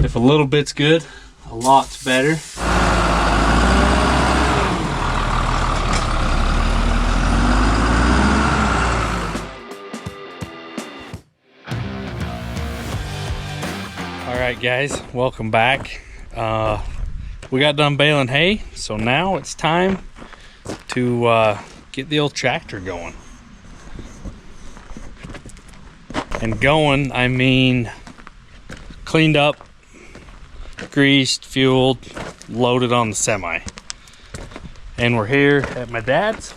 If a little bit's good, a lot's better. Alright guys, welcome back. We got done baling hay, so now it's time to get the old tractor going. And going, I mean cleaned up, greased, fueled, loaded on the semi. And we're here at my dad's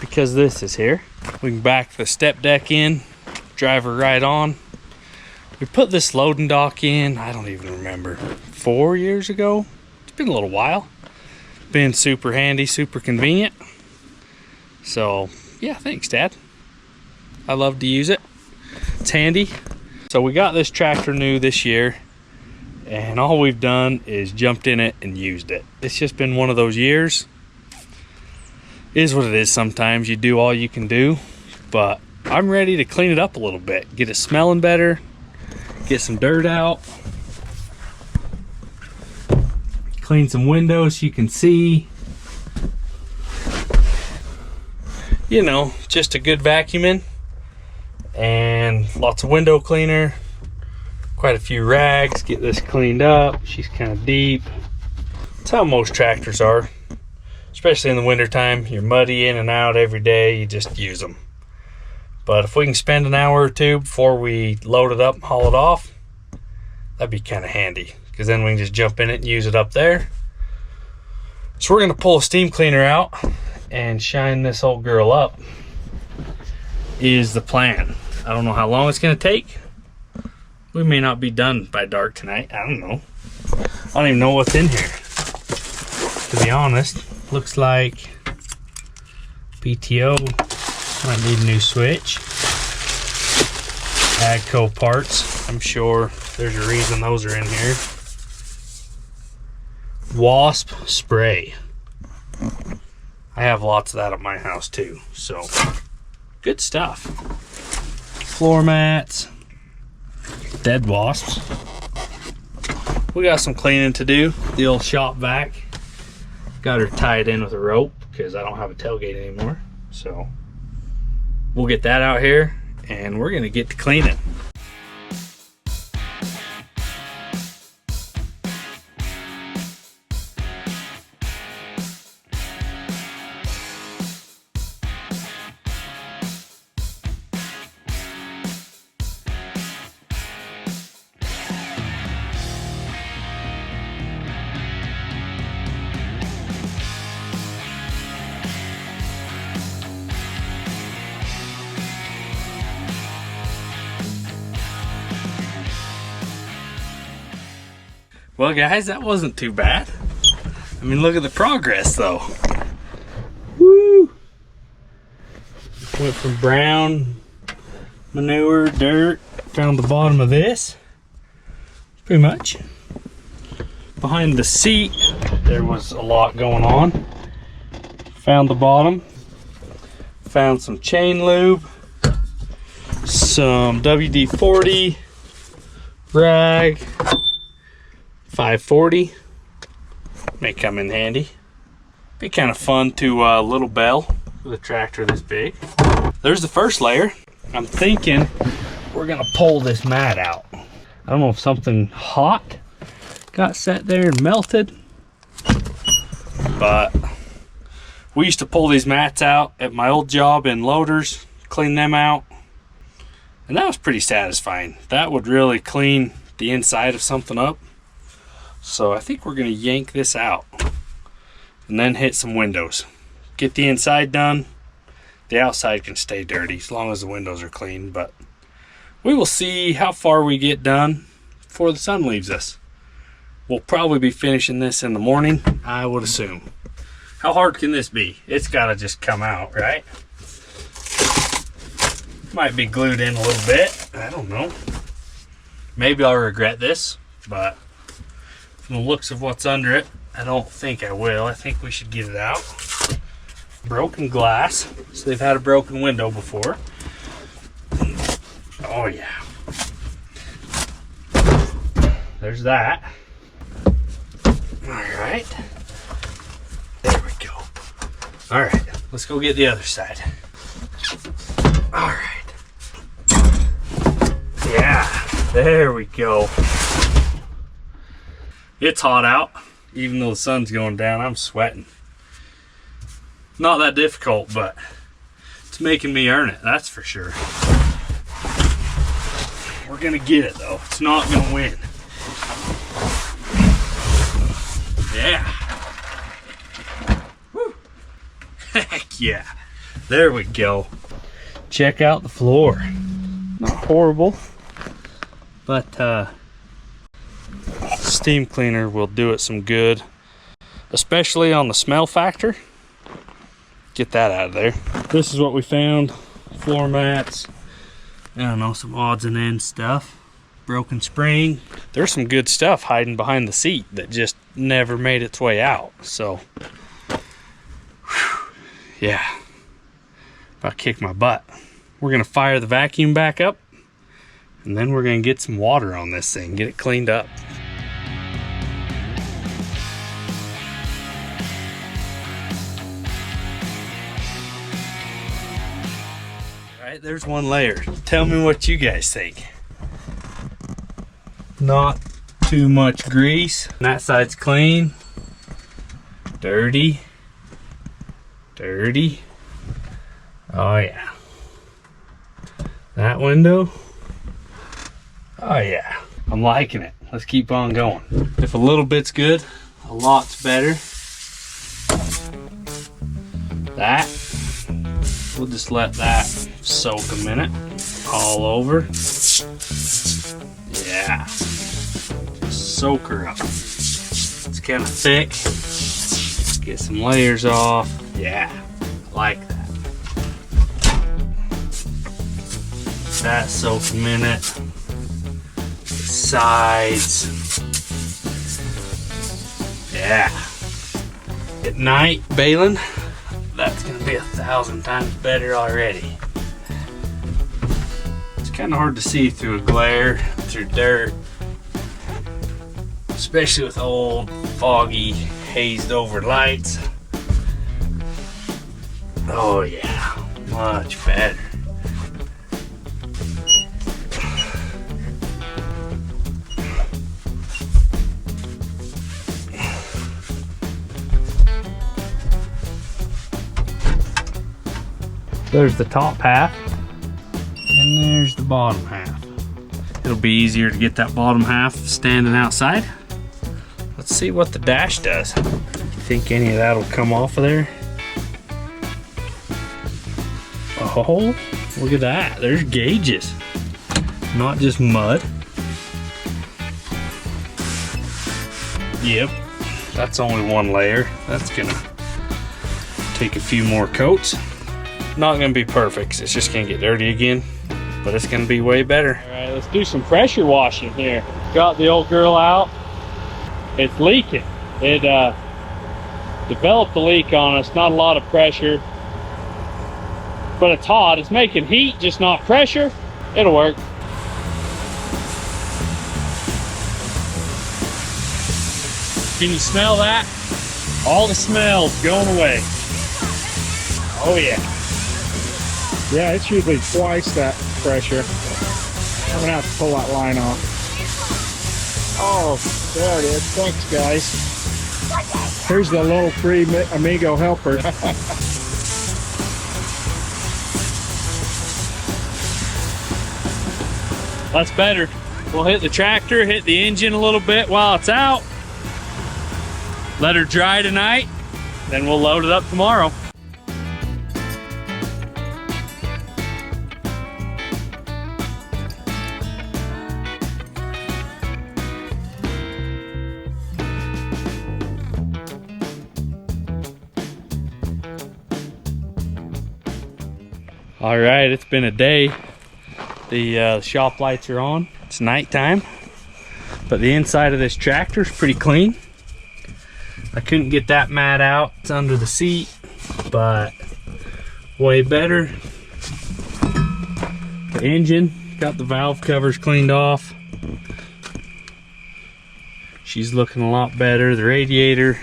because this is here. We can back the step deck in, drive her right on. We put this loading dock in, I don't even remember, 4 years ago? It's been a little while. Been super handy, super convenient. So, yeah, thanks, Dad. I love to use it. It's handy. So we got this tractor new this year, and all we've done is jumped in it and used it. It's just been one of those years. It is what it is sometimes. You do all you can do, but I'm ready to clean it up a little bit, get it smelling better, get some dirt out, clean some windows so you can see. You know, just a good vacuuming and lots of window cleaner, quite a few rags, get this cleaned up. She's kind of deep. That's how most tractors are, especially in the wintertime. You're muddy in and out every day, you just use them. But if we can spend an hour or two before we load it up and haul it off, that'd be kind of handy, because then we can just jump in it and use it up there. So we're going to pull a steam cleaner out and shine this old girl up is the plan. I don't know how long it's going to take. We may not be done by dark tonight. I don't know. I don't even know what's in here, to be honest. Looks like PTO. Might need a new switch. Agco parts. I'm sure there's a reason those are in here. Wasp spray. I have lots of that at my house too, so good stuff. Floor mats. Dead wasps. We got some cleaning to do. The old shop vac. Got her tied in with a rope because I don't have a tailgate anymore. So we'll get that out here and we're gonna get to cleaning. Well guys, that wasn't too bad. I mean, look at the progress though. Woo! Went from brown, manure, dirt, found the bottom of this. Pretty much. Behind the seat, there was a lot going on. Found the bottom. Found some chain lube. Some WD-40. Rag. 540 may come in handy. Be kind of fun to little bell with a tractor this big. There's the first layer. I'm thinking we're gonna pull this mat out. I don't know if something hot got set there and melted, but we used to pull these mats out at my old job in loaders, clean them out, and that was pretty satisfying. That would really clean the inside of something up. So I think we're gonna yank this out and then hit some windows. Get the inside done. The outside can stay dirty as long as the windows are clean, but we will see how far we get done before the sun leaves us. We'll probably be finishing this in the morning, I would assume. How hard can this be? It's gotta just come out, right? Might be glued in a little bit, I don't know. Maybe I'll regret this, but from the looks of what's under it, I don't think I will. I think we should get it out. Broken glass. So they've had a broken window before. Oh yeah. there's that. All right, there we go. All right, let's go get the other side. All right, yeah, there we go. It's hot out, even though the sun's going down. I'm sweating. Not that difficult, but it's making me earn it, that's for sure. We're gonna get it though. It's not gonna win. Yeah. Woo. Heck yeah. There we go. Check out the floor. Not horrible, but steam cleaner will do it some good, especially on the smell factor. Get that out of there. This is what we found. Floor mats. I don't know, some odds and ends stuff. Broken spring. There's some good stuff hiding behind the seat that just never made its way out. So, whew, yeah. About to kick my butt. We're gonna fire the vacuum back up, and then we're gonna get some water on this thing, get it cleaned up. There's one layer. Tell me what you guys think. Not too much grease. That side's clean. Dirty. Dirty. Oh yeah. That window. Oh yeah. I'm liking it. Let's keep on going. If a little bit's good, a lot's better. That. We'll just let that soak a minute all over. Yeah, just soak her up. It's kind of thick. Get some layers off. Yeah, I like that. That soak a minute. The sides. Yeah. At night baling, that's gonna be 1,000 times better already. It's kind of hard to see through a glare, through dirt, especially with old, foggy, hazed over lights. Oh yeah, much better. There's the top half, and there's the bottom half. It'll be easier to get that bottom half standing outside. Let's see what the dash does. You think any of that will come off of there? Oh, look at that. There's gauges, not just mud. Yep, that's only one layer. That's gonna take a few more coats. Not gonna be perfect, it's just gonna get dirty again, but it's gonna be way better. All right, let's do some pressure washing here. Got the old girl out. It's leaking. It developed a leak on us, not a lot of pressure, but it's hot. It's making heat, just not pressure. It'll work. Can you smell that? All the smells going away. Oh yeah. Yeah, it's usually twice that pressure. I'm gonna have to pull that line off. Oh, there it is. Thanks, guys. Here's the little free Amigo helper. That's better. We'll hit the tractor, hit the engine a little bit while it's out. Let her dry tonight, then we'll load it up tomorrow. All right, it's been a day. The shop lights are on. It's nighttime, but the inside of this tractor is pretty clean. I couldn't get that mat out. It's under the seat, but way better. The engine, got the valve covers cleaned off. She's looking a lot better. The radiator,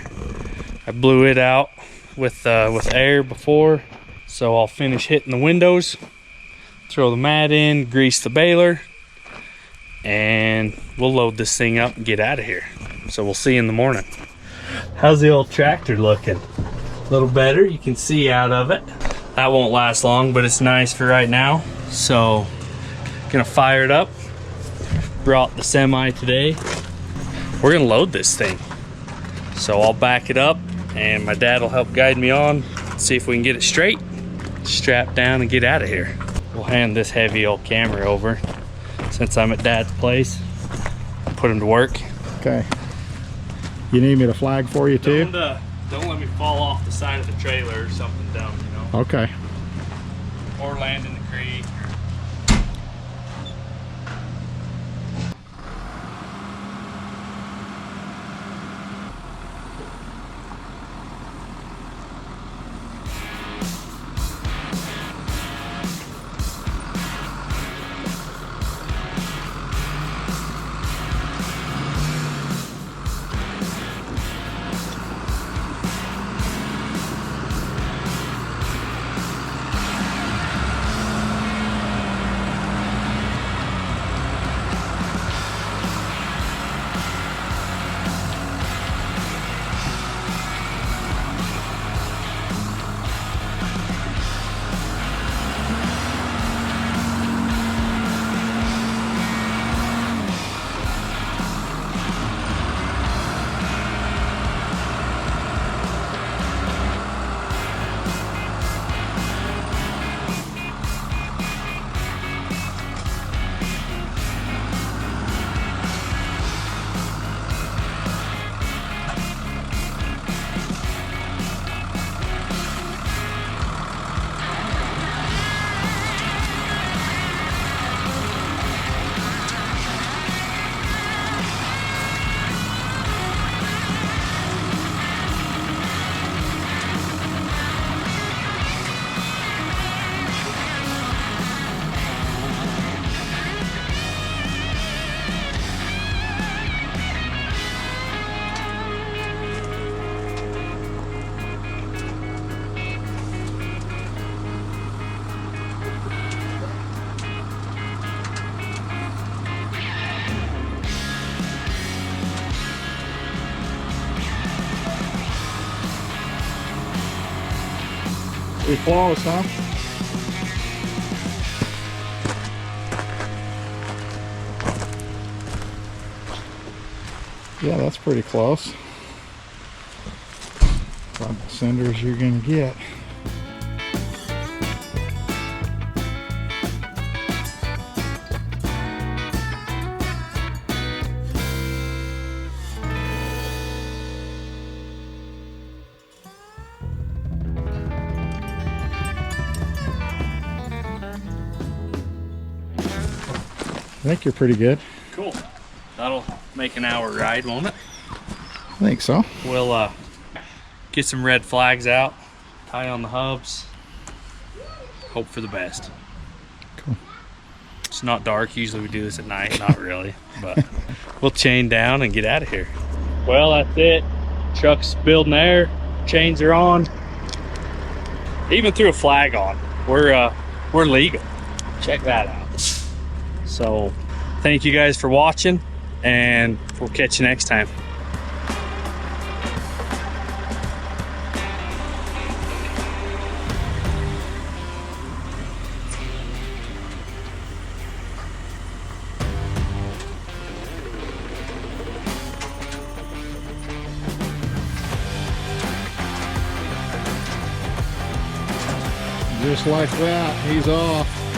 I blew it out with air before, so I'll finish hitting the windows, throw the mat in, grease the baler, and we'll load this thing up and get out of here. So we'll see you in the morning. How's the old tractor looking? A little better. You can see out of it. That won't last long, but it's nice for right now. So gonna fire it up. Brought the semi today. We're gonna load this thing. So I'll back it up and my dad will help guide me on, see if we can get it straight, strap down and get out of here. We'll hand this heavy old camera over since I'm at Dad's place. Put him to work. Okay. You need me to flag for you too? Don't let me fall off the side of the trailer or something dumb, you know? Okay. Or land in the creek. Pretty close, huh? Yeah, that's pretty close. About the cinders you're gonna get. I think you're pretty good. Cool. That'll make an hour ride, won't it? I think so. We'll get some red flags out, tie on the hubs, hope for the best. Cool. It's not dark. Usually we do this at night. Not really, but we'll chain down and get out of here. Well, that's it. Truck's building air. Chains are on. Even threw a flag on. We're legal. Check that out. So thank you guys for watching, and we'll catch you next time. Just like that, he's off.